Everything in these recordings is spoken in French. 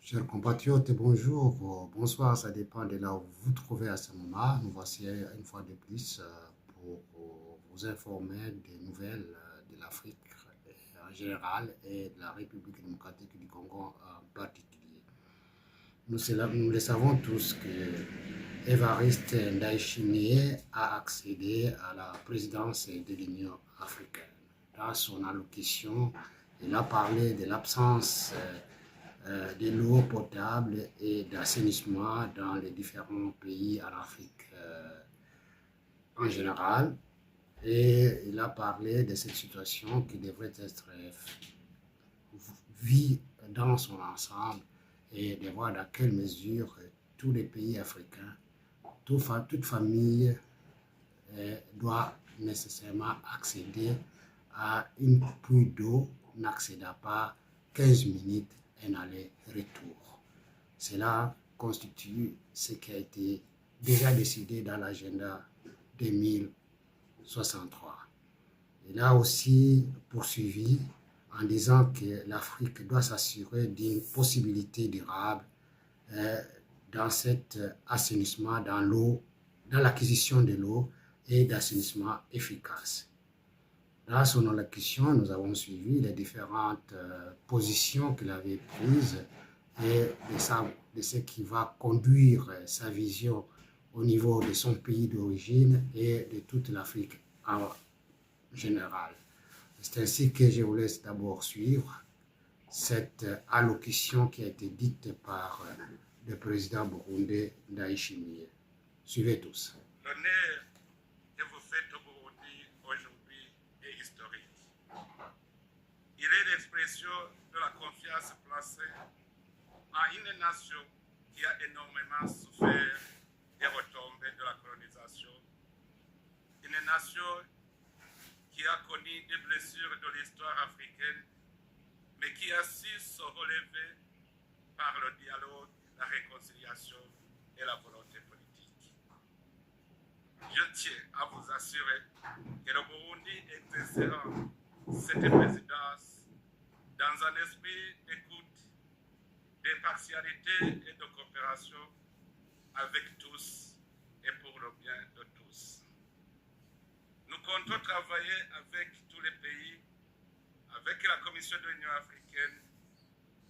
Chers compatriotes, bonjour, bonsoir, ça dépend de là où vous vous trouvez à ce moment. Nous voici une fois de plus pour vous informer des nouvelles de l'Afrique en général et de la République démocratique du Congo en particulier. Nous le savons tous que Évariste Ndayishimiye a accédé à la présidence de l'Union africaine. Dans son allocution, il a parlé de l'absence de l'eau potable et d'assainissement dans les différents pays en Afrique en général. Et il a parlé de cette situation qui devrait être vue dans son ensemble et de voir dans quelle mesure tous les pays africains, toute famille doit nécessairement accéder à une pluie d'eau n'accédant pas 15 minutes un aller-retour. Cela constitue ce qui a été déjà décidé dans l'agenda 2063. Il a aussi poursuivi en disant que l'Afrique doit s'assurer d'une possibilité durable dans cet assainissement, dans l'eau, dans l'acquisition de l'eau et d'assainissement efficace. Dans son allocution, nous avons suivi les différentes positions qu'il avait prises et de ce qui va conduire sa vision au niveau de son pays d'origine et de toute l'Afrique en général. C'est ainsi que je vous laisse d'abord suivre cette allocution qui a été dite par le président burundais Ndayishimiye. Suivez tous. L'honneur que vous faites au Burundi aujourd'hui est historique. Il est l'expression de la confiance placée en une nation qui a énormément souffert des retombées de la colonisation, une nation qui a connu des blessures de l'histoire africaine, mais qui a su se relever par le dialogue, la réconciliation et la volonté politique. Je tiens à vous assurer que le Burundi exercera cette présidence dans un esprit d'écoute, d'impartialité et de coopération avec tous et pour le bien de tous. Nous comptons travailler avec tous les pays, avec la Commission de l'Union africaine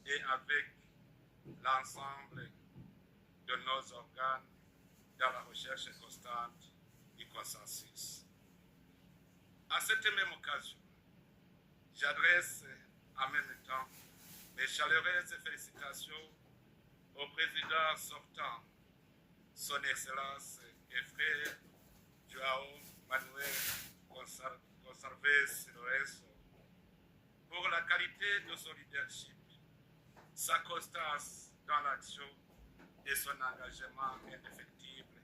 et avec l'ensemble de nos organes dans la recherche constante du consensus. À cette même occasion, j'adresse en même temps mes chaleureuses félicitations au président sortant, son Excellence et frère João Manuel Gonçalves Lorenzo, pour la qualité de son leadership, sa constance dans l'action et son engagement indéfectible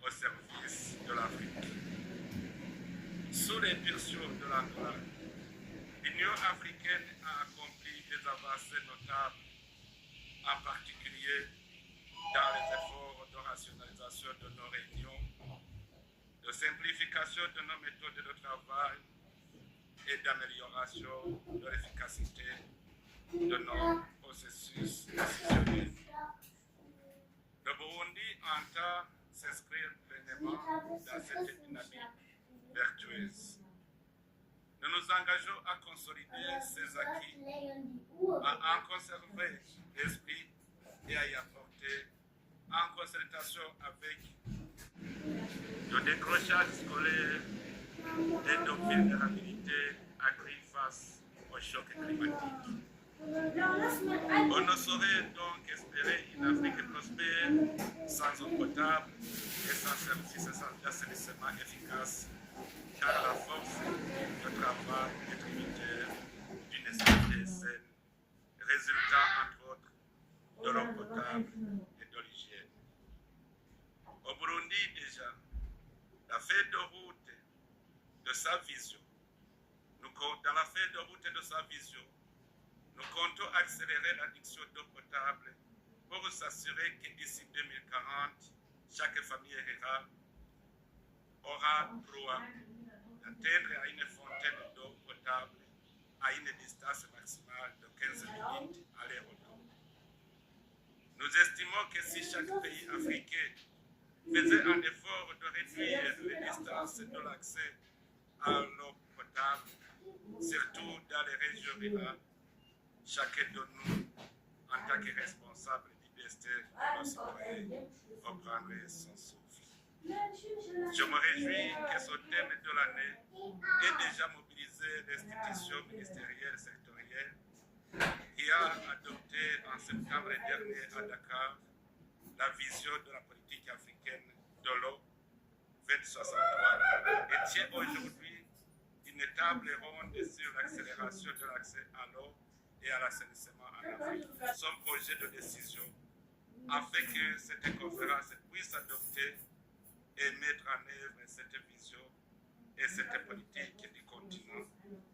au service de l'Afrique. Sous l'impulsion de l'Angola, l'Union africaine a accompli des avancées notables, en particulier dans les efforts de rationalisation de nos réunions, de simplification de nos méthodes de travail et d'amélioration de l'efficacité de nos processus décisionnels. Le Burundi entend s'inscrire pleinement dans cette dynamique vertueuse. Nous nous engageons à consolider ces acquis, à en conserver l'esprit et à y apporter, en concertation avec le décrochage scolaire et nos vulnérabilités accrues face au choc climatique. On ne saurait donc espérer une Afrique prospère sans eau potable et sans services d'assainissement efficace, car la force de travail est tributaire d'une société saine, résultant entre autres de l'eau potable et de l'hygiène. Au Burundi déjà, la feuille de route de sa vision, dans la feuille de route de sa vision, nous comptons accélérer l'addiction d'eau potable pour s'assurer que d'ici 2040, chaque famille rurale aura droit d'atteindre à une fontaine d'eau potable à une distance maximale de 15 minutes aller-retour. alors que si chaque pays africain faisait un effort de réduire les distances de l'accès à l'eau potable, surtout dans les régions rurales, chacun de nous, en tant que responsable du destin de nos citoyens, reprendrait son souffle. Je me réjouis que ce thème de l'année ait déjà mobilisé l'institution ministérielle sectorielle qui a adopté en septembre dernier à Dakar la vision de la politique africaine de l'eau 2063 et tient aujourd'hui une table ronde sur l'accélération de l'accès à l'eau et à l'assainissement en Afrique. Son projet de décision afin que cette conférence puisse adopter et mettre en œuvre cette vision et cette politique du continent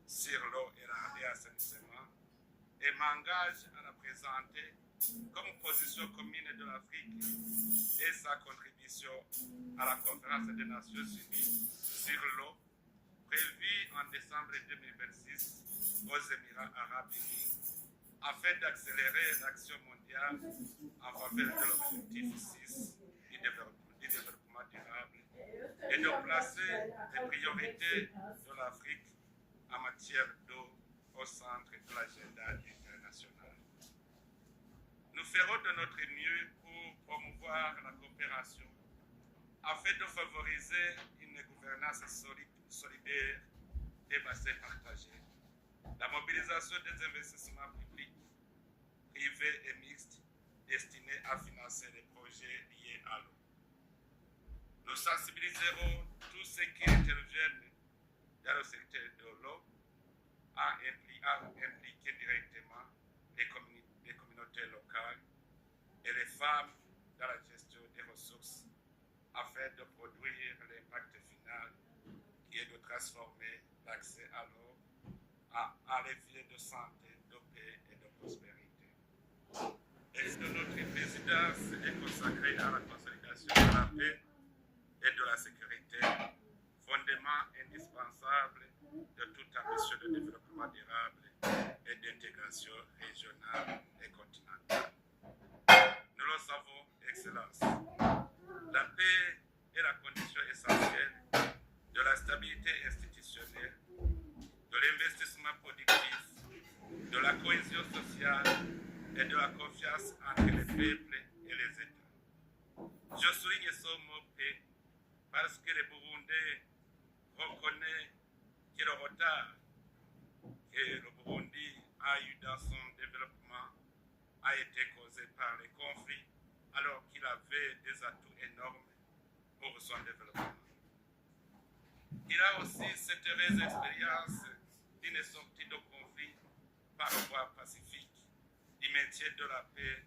sur l'eau et l'assainissement et m'engage à la présenter comme position commune de l'Afrique et sa contribution à la conférence des Nations Unies sur l'eau prévue en décembre 2026 aux Émirats Arabes Unis afin d'accélérer l'action mondiale en faveur de l'objectif 6 du développement durable et de placer les priorités de l'Afrique en matière d'eau au centre de l'agenda international. Nous ferons de notre mieux pour promouvoir la coopération afin de favoriser une gouvernance solidaire des bassins partagés, la mobilisation des investissements publics, privés et mixtes destinés à financer les projets liés à l'eau. Nous sensibiliserons tous ceux qui interviennent dans le secteur de l'eau à impliquer directement les communautés locales et les femmes dans la gestion des ressources afin de produire l'impact final qui est de transformer l'accès à l'eau à levier de santé, de paix et de prospérité. Et de notre présidence est consacrée à la consolidation de la paix et de la sécurité, fondement indispensable de toute ambition de développement durable et d'intégration régionale et continentale. Nous le savons, Excellence, la paix est la condition essentielle de la stabilité institutionnelle, de l'investissement productif, de la cohésion sociale et de la confiance entre les peuples et les États. Je souligne ce mot paix parce que le Burundais reconnaît que le retard que le Burundi a eu dans son développement a été causé par les conflits alors qu'il avait des atouts énormes pour son développement. Il a aussi cette heureuse expérience d'une sortie de conflit par voie pacifique, du maintien de la paix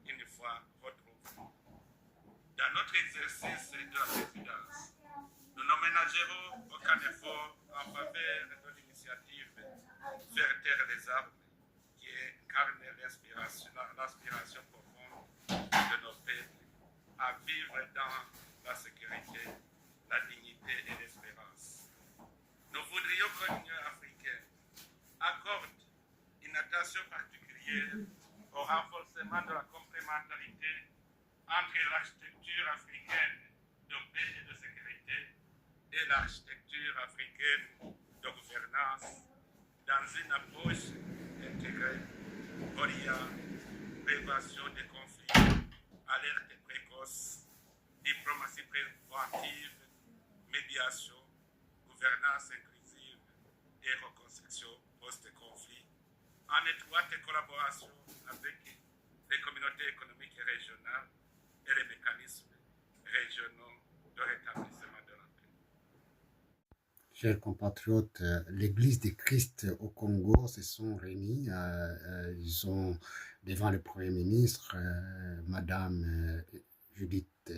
une fois retrouvée. Dans notre exercice de la présidence, nous ne ménagerons aucun effort en faveur de l'initiative Faire taire les armes qui incarne l'aspiration profonde de nos peuples à vivre dans la sécurité, la dignité et l'espérance. Nous voudrions que l'Union africaine accorde une attention particulière au renforcement de la complémentarité entre l'architecture africaine de paix et de sécurité et l'architecture africaine de gouvernance dans une approche intégrée reliant prévention des conflits, alerte précoce, diplomatie préventive, médiation, gouvernance inclusive et reconstruction post-conflit, en étroite collaboration avec les communautés économiques régionales et les mécanismes régionaux de rétablissement de la paix. Chers compatriotes, l'Église du Christ au Congo se sont réunis. Ils ont, devant le Premier ministre, Madame Judith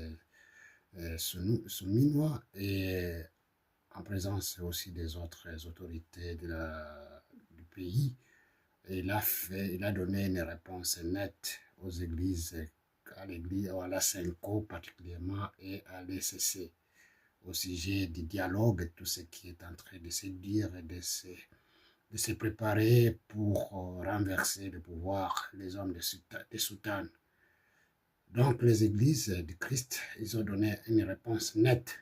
Suminwa, et en présence aussi des autres autorités du pays. Et il a donné une réponse nette aux églises, à la SENCO particulièrement et à l'ECC, au sujet du dialogue, tout ce qui est en train de se dire et de se préparer pour renverser le pouvoir, les hommes de Soutane. Donc les églises du Christ, ils ont donné une réponse nette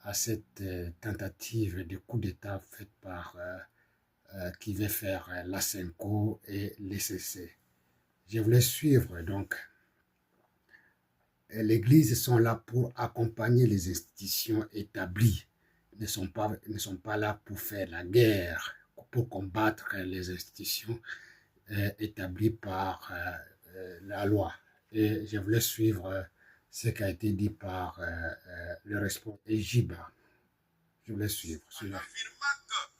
à cette tentative de coup d'État faite par qui veut faire l'ASENCO et l'ECC. Je voulais suivre donc. L'Église sont là pour accompagner les institutions établies. Ils ne sont pas là pour faire la guerre, pour combattre les institutions établies par la loi. Et je voulais suivre ce qui a été dit par le responsable Ejiba. Je voulais suivre. En affirmant que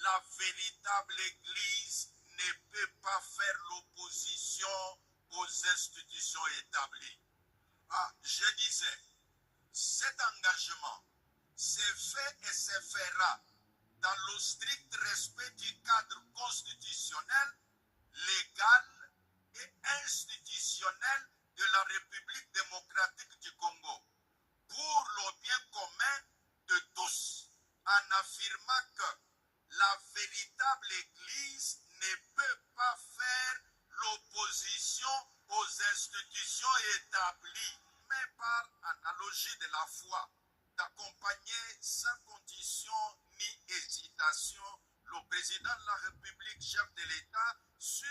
la véritable Église ne peut pas faire l'opposition aux institutions établies. Je disais, cet engagement s'est fait et se fera dans le strict respect du cadre constitutionnel, légal et institutionnel de la République démocratique du Congo, pour le bien commun de tous, en affirmant que la véritable Église ne peut pas faire l'opposition aux institutions établies, mais par analogie de la foi, d'accompagner sans condition ni hésitation le président de la République, chef de l'État, sur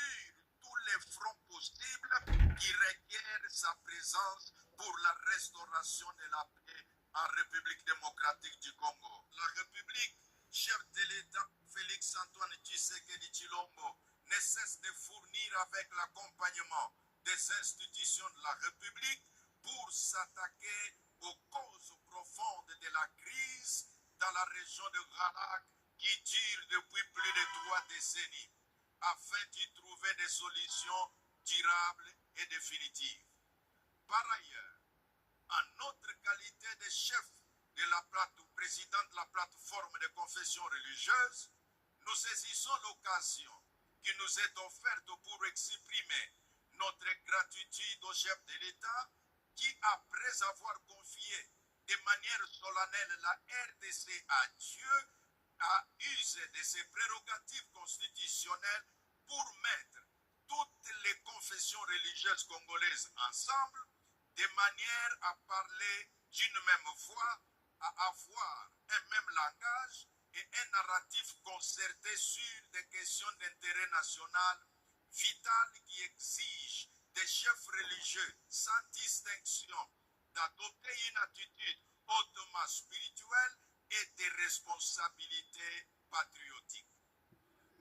tous les fronts possibles qui requièrent sa présence pour la restauration de la paix en République démocratique du Congo. La République, chef de l'État, Félix Antoine Tshisekedi Tshilombo, ne cesse de fournir avec l'accompagnement des institutions de la République pour s'attaquer aux causes profondes de la crise dans la région de Gharak qui dure depuis plus de 3 décennies, afin d'y trouver des solutions durables et définitives. Par ailleurs, en notre qualité de chef de la président de la plateforme de confession religieuse, nous saisissons l'occasion qui nous est offerte pour exprimer notre gratitude au chef de l'État qui, après avoir confié de manière solennelle la RDC à Dieu, a usé de ses prérogatives constitutionnelles pour mettre toutes les confessions religieuses congolaises ensemble, de manière à parler d'une même voix, à avoir un même langage et un narratif concerté sur des questions d'intérêt national vital qui exigent des chefs religieux sans distinction d'adopter une attitude hautement spirituelle et des responsabilités patriotiques.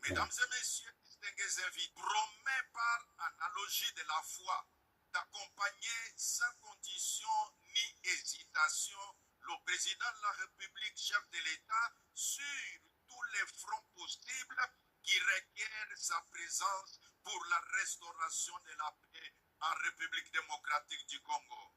Mesdames et messieurs, distingués invités, promet par analogie de la foi d'accompagner sans condition ni hésitation le président de la République, chef de l'État, sur tous les fronts possibles qui requièrent sa présence pour la restauration de la paix en République démocratique du Congo.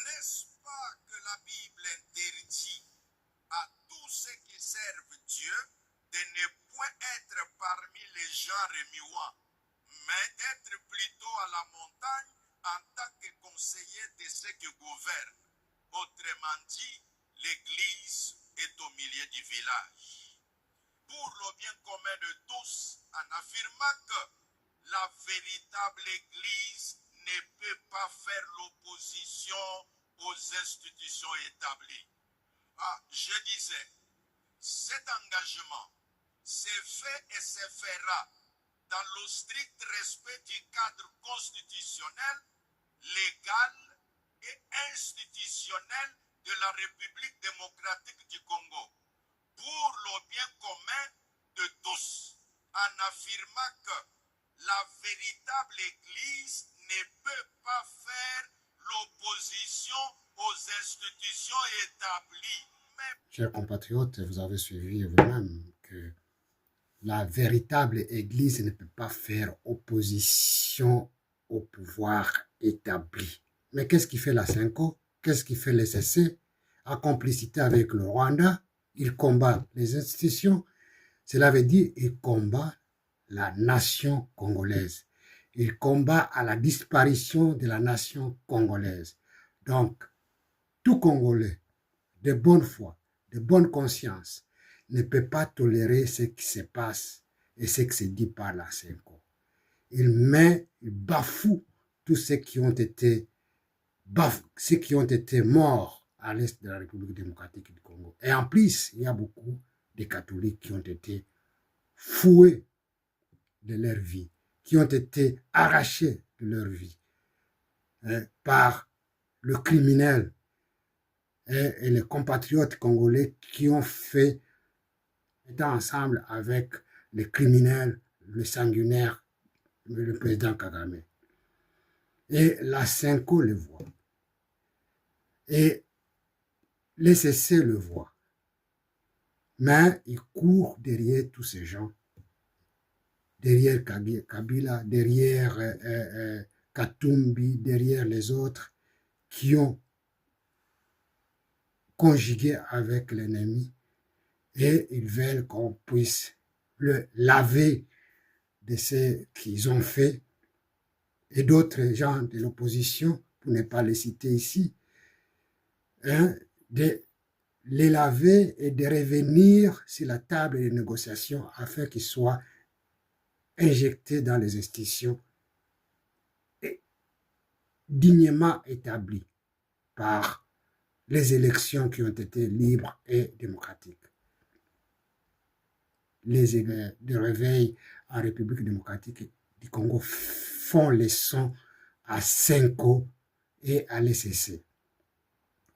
N'est-ce pas que la Bible interdit à tous ceux qui servent Dieu de ne point être parmi les gens remuants, mais d'être plutôt à la montagne en tant que conseiller de ceux qui gouvernent. Autrement dit, l'Église est au milieu du village. Pour le bien commun de tous, en affirmant que la véritable Église ne peut pas faire l'opposition aux institutions établies. Je disais, cet engagement s'est fait et se fera dans le strict respect du cadre constitutionnel, légal et institutionnel de la République démocratique du Congo, pour le bien commun de tous, en affirmant que la véritable Église ne peut pas faire l'opposition aux institutions établies. Chers compatriotes, vous avez suivi vous-même que la véritable Église ne peut pas faire opposition au pouvoir établi. Mais qu'est-ce qui fait la CENCO? Qu'est-ce qui fait l'ECC? En complicité avec le Rwanda, il combat les institutions. Cela veut dire qu'il combat la nation congolaise. Il combat à la disparition de la nation congolaise. Donc, tout Congolais de bonne foi, de bonne conscience, ne peut pas tolérer ce qui se passe et ce que c'est dit par la Senko. Il bafoue tous ceux qui ont été morts à l'est de la République démocratique du Congo. Et en plus, il y a beaucoup de catholiques qui ont été foués de leur vie, qui ont été arrachés de leur vie par le criminel et les compatriotes congolais qui ont fait, étant ensemble avec les criminels, le sanguinaire, le président Kagame. Et la Senko le voit. Et les CC le voient. Mais ils courent derrière tous ces gens, derrière Kabila, derrière Katumbi, derrière les autres qui ont conjugué avec l'ennemi, et ils veulent qu'on puisse le laver de ce qu'ils ont fait, et d'autres gens de l'opposition, pour ne pas les citer ici, de les laver et de revenir sur la table des négociations afin qu'ils soient injectés dans les institutions et dignement établies par les élections qui ont été libres et démocratiques. Les réveils en République démocratique du Congo font leçon à Senko et à l'ECC.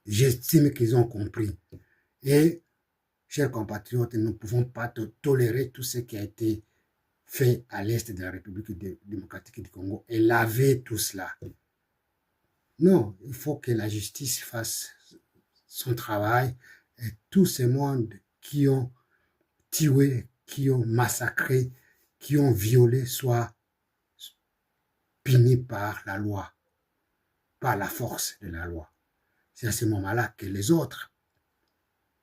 J'estime qu'ils ont compris. Et, chers compatriotes, nous ne pouvons pas tolérer tout ce qui a été fait à l'est de la République démocratique du Congo et laver tout cela. Non, il faut que la justice fasse son travail et tous ces mondes qui ont tué, qui ont massacré, qui ont violé soient punis par la loi, par la force de la loi. C'est à ce moment-là que les autres,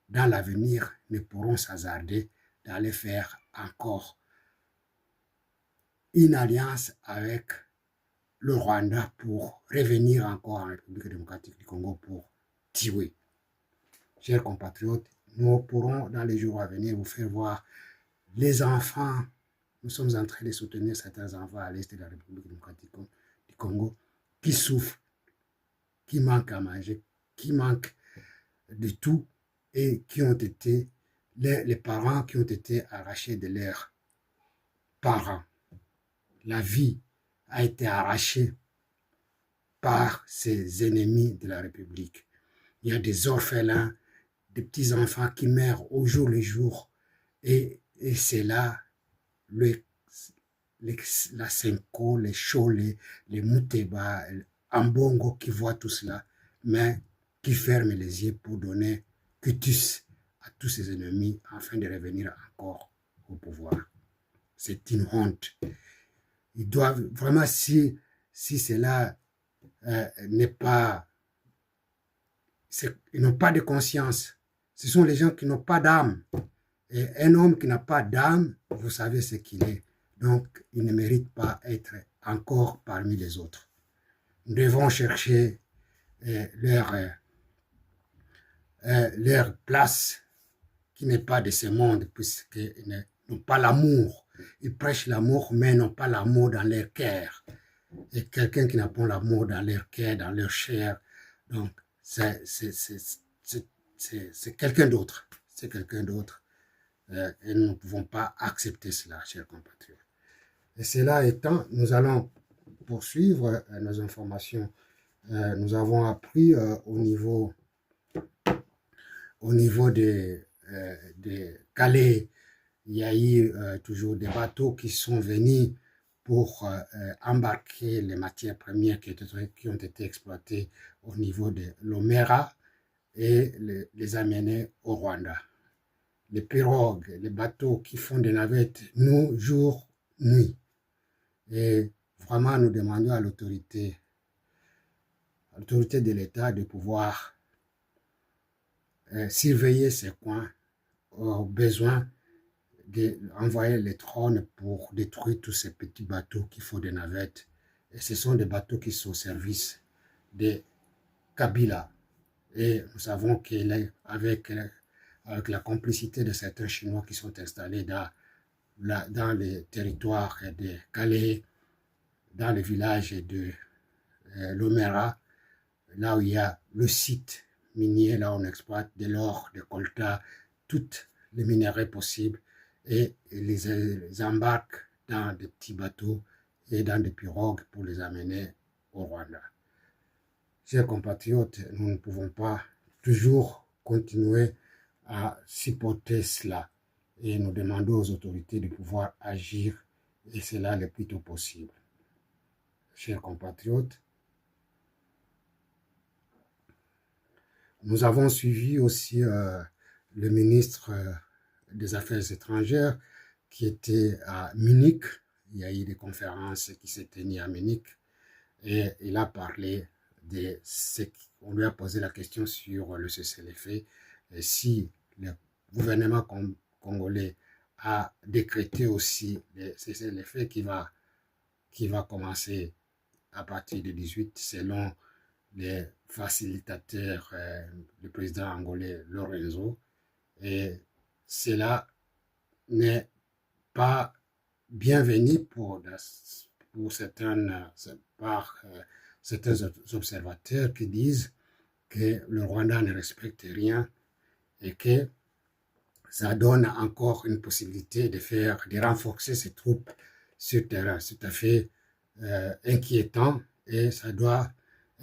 dans l'avenir, ne pourront s'hasarder d'aller faire encore une alliance avec le Rwanda pour revenir encore en République démocratique du Congo pour tuer. Chers compatriotes, nous pourrons dans les jours à venir vous faire voir les enfants. Nous sommes en train de soutenir certains enfants à l'est de la République démocratique du Congo qui souffrent, qui manquent à manger, qui manquent de tout et qui ont été, les parents qui ont été arrachés de leurs parents. La vie a été arrachée par ces ennemis de la République. Il y a des orphelins, des petits-enfants qui meurent au jour le jour. Et c'est là la Senko, les Cholé, les Muteba, Ambongo qui voient tout cela, mais qui ferment les yeux pour donner cutus à tous ces ennemis afin de revenir encore au pouvoir. C'est une honte. Ils doivent vraiment, si cela n'est pas... Ils n'ont pas de conscience. Ce sont les gens qui n'ont pas d'âme. Et un homme qui n'a pas d'âme, vous savez ce qu'il est. Donc, il ne mérite pas être encore parmi les autres. Nous devons chercher leur place qui n'est pas de ce monde, puisqu'ils n'ont pas l'amour. Ils prêchent l'amour, mais n'ont pas l'amour dans leur cœur. Et quelqu'un qui n'a pas l'amour dans leur cœur, dans leur chair, donc c'est quelqu'un d'autre. C'est quelqu'un d'autre. Et nous ne pouvons pas accepter cela, chers compatriotes. Et cela étant, nous allons poursuivre nos informations. Nous avons appris au niveau de Calais, il y a eu toujours des bateaux qui sont venus pour embarquer les matières premières qui ont été exploitées au niveau de l'Omera et les amener au Rwanda. Les pirogues, les bateaux qui font des navettes, nous, jour, nuit. Et vraiment, nous demandons à l'autorité de l'État de pouvoir surveiller ces coins au besoin d'envoyer les drones pour détruire tous ces petits bateaux qui font des navettes. Et ce sont des bateaux qui sont au service de Kabila. Et nous savons qu'avec la complicité de certains Chinois qui sont installés dans les territoires de Calais, dans le village de Lomera, là où il y a le site minier, là où on exploite de l'or, de colta, toutes les minerais possibles, et les embarquent dans des petits bateaux et dans des pirogues pour les amener au Rwanda. Chers compatriotes, nous ne pouvons pas toujours continuer à supporter cela et nous demandons aux autorités de pouvoir agir et cela le plus tôt possible. Chers compatriotes, nous avons suivi aussi le ministre des Affaires étrangères qui était à Munich. Il y a eu des conférences qui s'est tenues à Munich et il a parlé de ce qu'on lui a posé la question sur le cessez-le-feu et si le gouvernement congolais a décrété aussi le cessez-le-feu qui va commencer à partir du 18 selon les facilitateurs, le président angolais Lorenzo, et cela n'est pas bienvenu pour certains observateurs qui disent que le Rwanda ne respecte rien et que ça donne encore une possibilité de renforcer ses troupes sur terrain. C'est tout à fait inquiétant et ça doit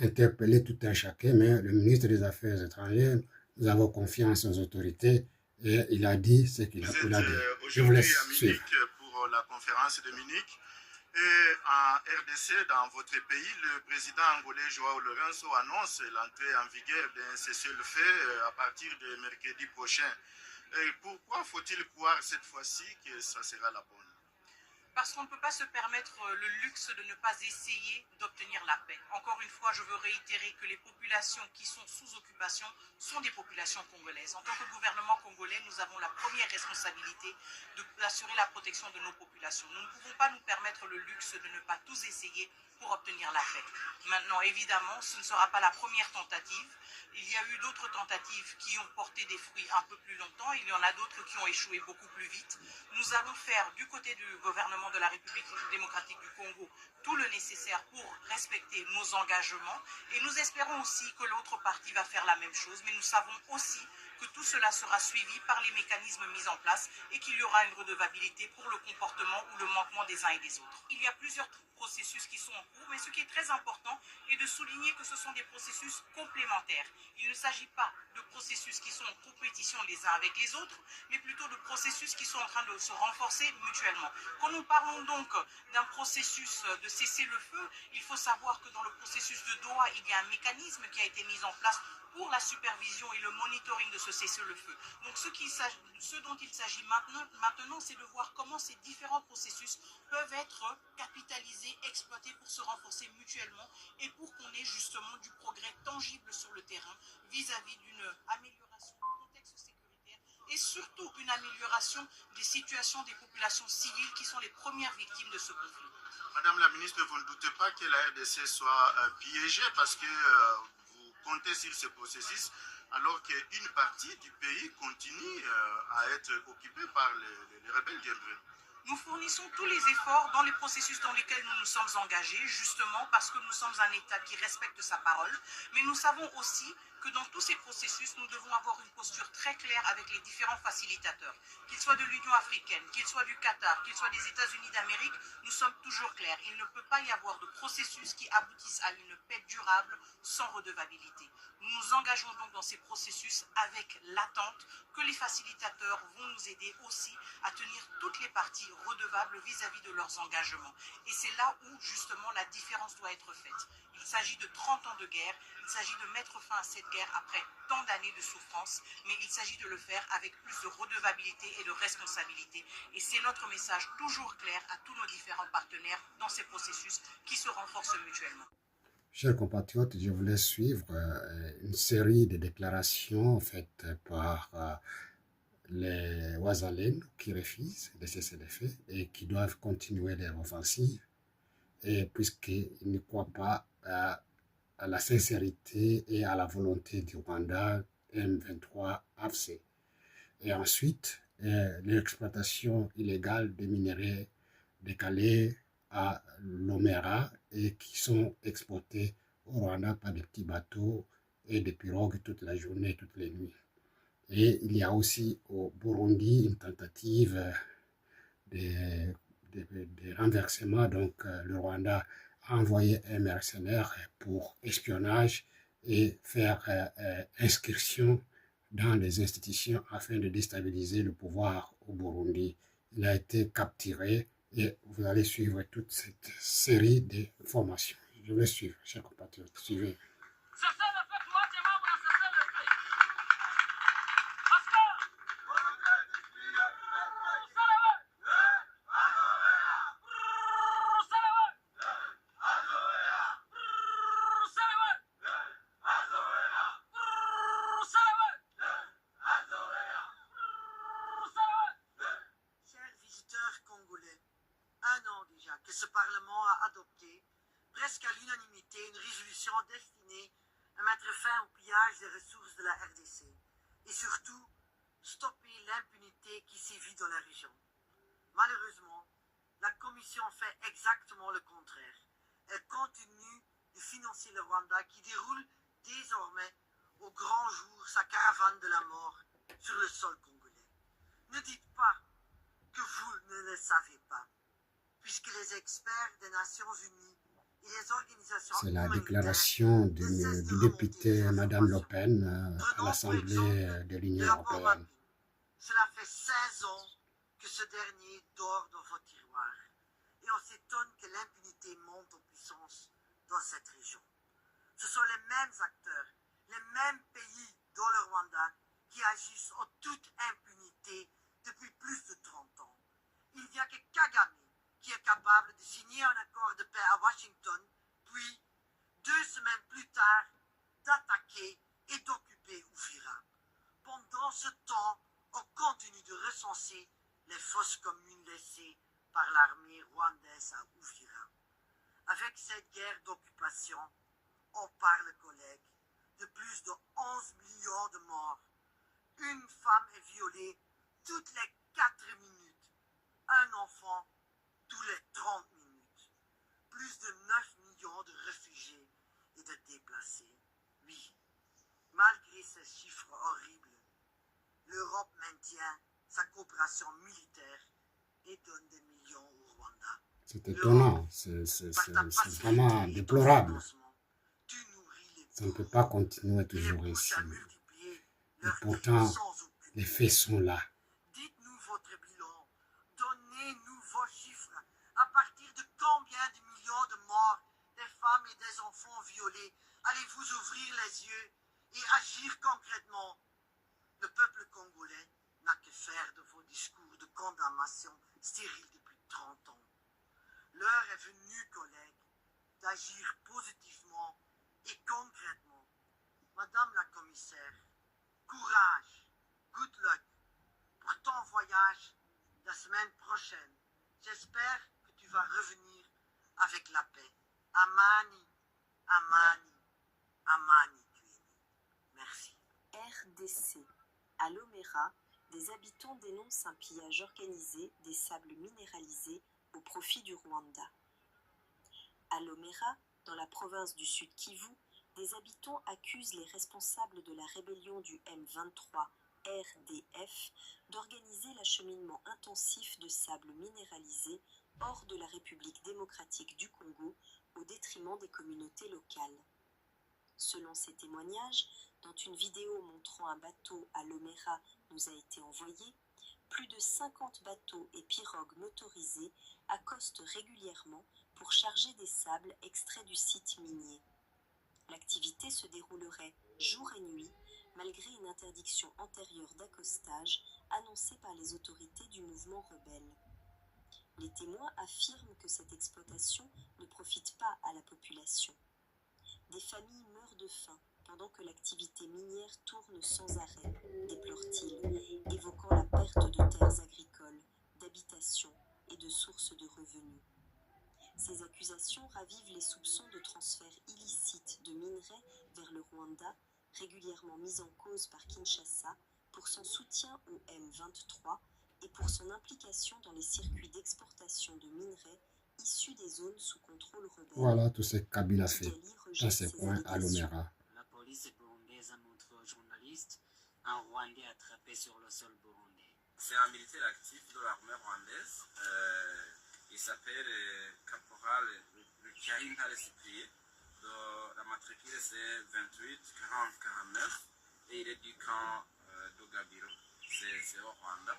interpeller tout un chacun, mais le ministre des Affaires étrangères, nous avons confiance aux autorités et il a dit ce qu'il a dit. Je vous laisse suivre. Pour la conférence de Munich. Et en RDC, dans votre pays, le président angolais Joao Lourenço annonce l'entrée en vigueur d'un cessez-le-feu à partir de mercredi prochain. Et pourquoi faut-il croire cette fois-ci que ça sera la bonne? Parce qu'on ne peut pas se permettre le luxe de ne pas essayer d'obtenir la paix. Encore une fois, je veux réitérer que les populations qui sont sous occupation sont des populations congolaises. En tant que gouvernement congolais, nous avons la première responsabilité d'assurer la protection de nos populations. Nous ne pouvons pas nous permettre le luxe de ne pas tous essayer pour obtenir la paix. Maintenant, évidemment, ce ne sera pas la première tentative. Il y a eu d'autres tentatives qui ont porté des fruits un peu plus longtemps. Il y en a d'autres qui ont échoué beaucoup plus vite. Nous allons faire du côté du gouvernement de la République démocratique du Congo tout le nécessaire pour respecter nos engagements. Et nous espérons aussi que l'autre partie va faire la même chose. Mais nous savons aussi que tout cela sera suivi par les mécanismes mis en place et qu'il y aura une redevabilité pour le comportement ou le manquement des uns et des autres. Il y a plusieurs processus qui sont en cours, mais ce qui est très important est de souligner que ce sont des processus complémentaires. Il ne s'agit pas de processus qui sont en compétition les uns avec les autres, mais plutôt de processus qui sont en train de se renforcer mutuellement. Quand nous parlons donc d'un processus de cessez-le-feu, il faut savoir que dans le processus de Doha, il y a un mécanisme qui a été mis en place pour la supervision et le monitoring de ce cessez-le-feu. Donc ce dont il s'agit maintenant, c'est de voir comment ces différents processus peuvent être capitalisés, exploités pour se renforcer mutuellement et pour qu'on ait justement du progrès tangible sur le terrain vis-à-vis d'une amélioration du contexte sécuritaire et surtout une amélioration des situations des populations civiles qui sont les premières victimes de ce conflit. Madame la ministre, vous ne doutez pas que la RDC soit piégée parce que vous comptez sur ce processus alors qu'une partie du pays continue à être occupée par les rebelles guerriers. Nous fournissons tous les efforts dans les processus dans lesquels nous nous sommes engagés, justement parce que nous sommes un État qui respecte sa parole, mais nous savons aussi que dans tous ces processus, nous devons avoir une posture très claire avec les différents facilitateurs. Qu'ils soient de l'Union africaine, qu'ils soient du Qatar, qu'ils soient des États-Unis d'Amérique, nous sommes toujours clairs. Il ne peut pas y avoir de processus qui aboutissent à une paix durable sans redevabilité. Nous nous engageons donc dans ces processus avec l'attente que les facilitateurs vont nous aider aussi à tenir toutes les parties redevables vis-à-vis de leurs engagements. Et c'est là où justement la différence doit être faite. Il s'agit de 30 ans de guerre, il s'agit de mettre fin à cette guerre après tant d'années de souffrance, mais il s'agit de le faire avec plus de redevabilité et de responsabilité. Et c'est notre message toujours clair à tous nos différents partenaires dans ces processus qui se renforcent mutuellement. Chers compatriotes, je voulais suivre une série de déclarations faites par les Ouazalènes qui refusent de cesser les faits et qui doivent continuer leur offensive, et puisqu'ils ne croient pas à la sincérité et à la volonté du Rwanda M23 AFC. Et ensuite, l'exploitation illégale des minerais décalés à Lomera et qui sont exportés au Rwanda par des petits bateaux et des pirogues toute la journée, toutes les nuits. Et il y a aussi au Burundi une tentative de, renversement. Donc le Rwanda a envoyé un mercenaire pour espionnage et faire inscription dans les institutions afin de déstabiliser le pouvoir au Burundi. Il a été capturé et vous allez suivre toute cette série de formations. Je vais suivre, chers compatriotes, suivez. Que ce Parlement a adopté, presque à l'unanimité, une résolution destinée à mettre fin au pillage des ressources de la RDC et surtout stopper l'impunité qui sévit dans la région. Malheureusement, la Commission fait exactement le contraire. Elle continue de financer le Rwanda qui déroule désormais au grand jour sa caravane de la mort sur le sol congolais. Ne dites pas que vous ne le savez pas, puisque les experts des Nations Unies et les organisations c'est la déclaration du député Madame Le Pen à l'Assemblée de l'Union européenne. Cela fait 16 ans que ce dernier dort dans vos tiroirs. Et on s'étonne que l'impunité monte en puissance dans cette région. Ce sont les mêmes acteurs, les mêmes pays dans le Rwanda qui agissent en toute impunité depuis plus de 30 ans. Il n'y a que Kagame qui est capable de signer un accord de paix à Washington, puis, 2 semaines plus tard, d'attaquer et d'occuper Uvira. Pendant ce temps, on continue de recenser les fosses communes laissées par l'armée rwandaise à Uvira. Avec cette guerre d'occupation, on parle, collègues, de plus de 11 millions de morts. Une femme est violée toutes les 4 minutes. Un enfant tous les 30 minutes. Plus de 9 millions de réfugiés et de déplacés. Oui, malgré ces chiffres horribles, l'Europe maintient sa coopération militaire et donne des millions au Rwanda. C'est étonnant, c'est vraiment déplorable. Ça ne peut pas continuer toujours ainsi. Et pourtant, les faits sont là. Dites-nous votre bilan. Donnez-nous vos chiffres. À partir de combien de millions de morts, des femmes et des enfants violés, allez-vous ouvrir les yeux et agir concrètement? Le peuple congolais n'a que faire de vos discours de condamnation stériles depuis 30 ans. L'heure est venue, collègues, d'agir positivement et concrètement. Madame la commissaire, courage, good luck pour ton voyage la semaine prochaine. J'espère que tu vas revenir avec la paix. Amani, Amani, Amani, merci. RDC. À Lomera, des habitants dénoncent un pillage organisé des sables minéralisés au profit du Rwanda. À Lomera, dans la province du Sud Kivu, des habitants accusent les responsables de la rébellion du M23 RDF d'organiser l'acheminement intensif de sable minéralisé hors de la République démocratique du Congo au détriment des communautés locales. Selon ces témoignages, dont une vidéo montrant un bateau à Lomera nous a été envoyée, plus de 50 bateaux et pirogues motorisés accostent régulièrement pour charger des sables extraits du site minier. L'activité se déroulerait jour et nuit, malgré une interdiction antérieure d'accostage annoncée par les autorités du mouvement rebelle. Les témoins affirment que cette exploitation ne profite pas à la population. Des familles meurent de faim pendant que l'activité minière tourne sans arrêt, déplore-t-il, évoquant la perte de terres agricoles, d'habitations et de sources de revenus. Ces accusations ravivent les soupçons de transfert illicite de minerais vers le Rwanda, régulièrement mis en cause par Kinshasa pour son soutien au M23 et pour son implication dans les circuits d'exportation de minerais issus des zones sous contrôle rebelle. Voilà tout ce que Kabila fait Kigali dans rejette ses ces points à allégations. Lomera. La police burundaise a montré aux journalistes un Rwandais attrapé sur le sol burundais. C'est un militaire actif de l'armée rwandaise. Il s'appelle Caporal Lukiahin Cyprien. La matricule c'est 28 40 49 et il est du camp de Gabiro. C'est au Rwanda.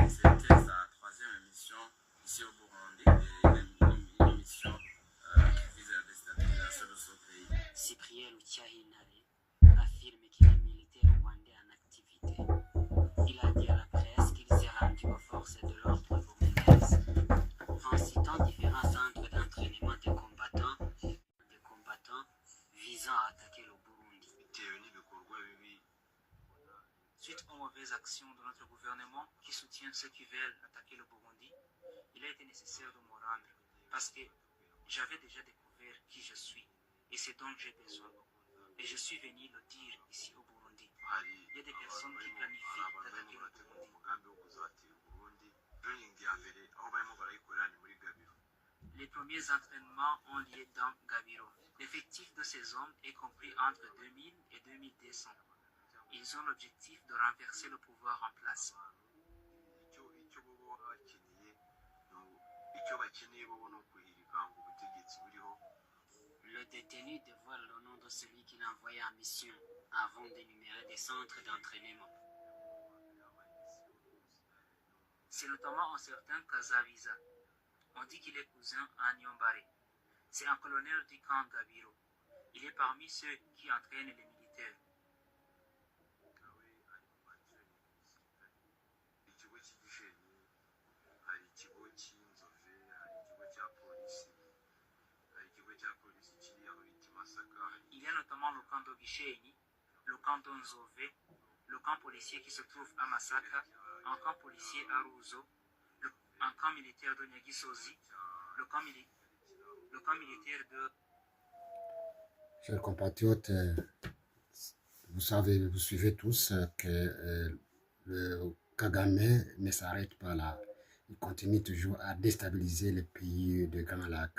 C'était sa troisième mission ici au Burundi. Et une mission qui vise la déstabilisation de ce pays. Cyprien Lukiahinare affirme qu'il est militaire rwandais en activité. Il a dit à la presse qu'il s'est rendu aux forces de l'ordre burundaises en citant différents centres d'entraînement des combattants visant à attaquer le Burundi. Suite aux mauvaises actions de notre gouvernement qui soutient ceux qui veulent attaquer le Burundi, il a été nécessaire de me rendre parce que j'avais déjà découvert qui je suis et c'est dont j'ai besoin. Et je suis venu le dire ici au Burundi. Il y a des personnes qui planifient d'attaquer le Burundi. Les premiers entraînements ont lieu dans Gabiro. L'effectif de ces hommes est compris entre 2000 et 2200. Ils ont l'objectif de renverser le pouvoir en place. Le détenu dévoile le nom de celui qu'il a envoyé en mission avant d'énumérer des centres d'entraînement. C'est notamment un certain Kazaviza. On dit qu'il est cousin à Nyombare. C'est un colonel du camp Gabiro. Il est parmi ceux qui entraînent les militaires. Il y a notamment le camp d'Ogishéni, le camp d'Onzove, le camp policier qui se trouve à Masaka, un camp policier à Ruzo, un camp militaire de Nyagisozi, le camp militaire de... Chers compatriotes, vous savez, vous suivez tous que le Kagame ne s'arrête pas là. Il continue toujours à déstabiliser les pays de Grand Lac.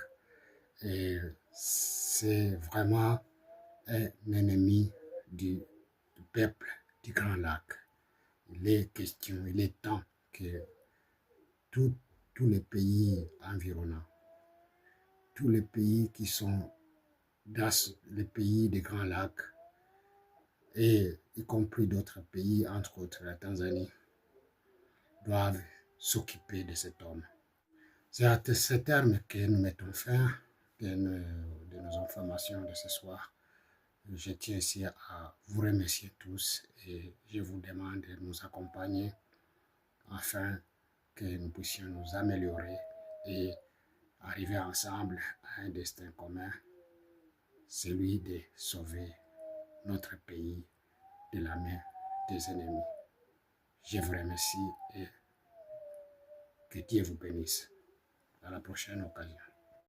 Et c'est vraiment un ennemi du peuple du Grand Lac. Il est temps que tous les pays environnants, tous les pays qui sont dans les pays des Grands Lacs, et y compris d'autres pays, entre autres la Tanzanie, doivent s'occuper de cet homme. C'est à ce terme que nous mettons fin de nos informations de ce soir. Je tiens ici à vous remercier tous et je vous demande de nous accompagner afin que nous puissions nous améliorer et arriver ensemble à un destin commun, celui de sauver notre pays de la main des ennemis. Je vous remercie et que Dieu vous bénisse. À la prochaine occasion.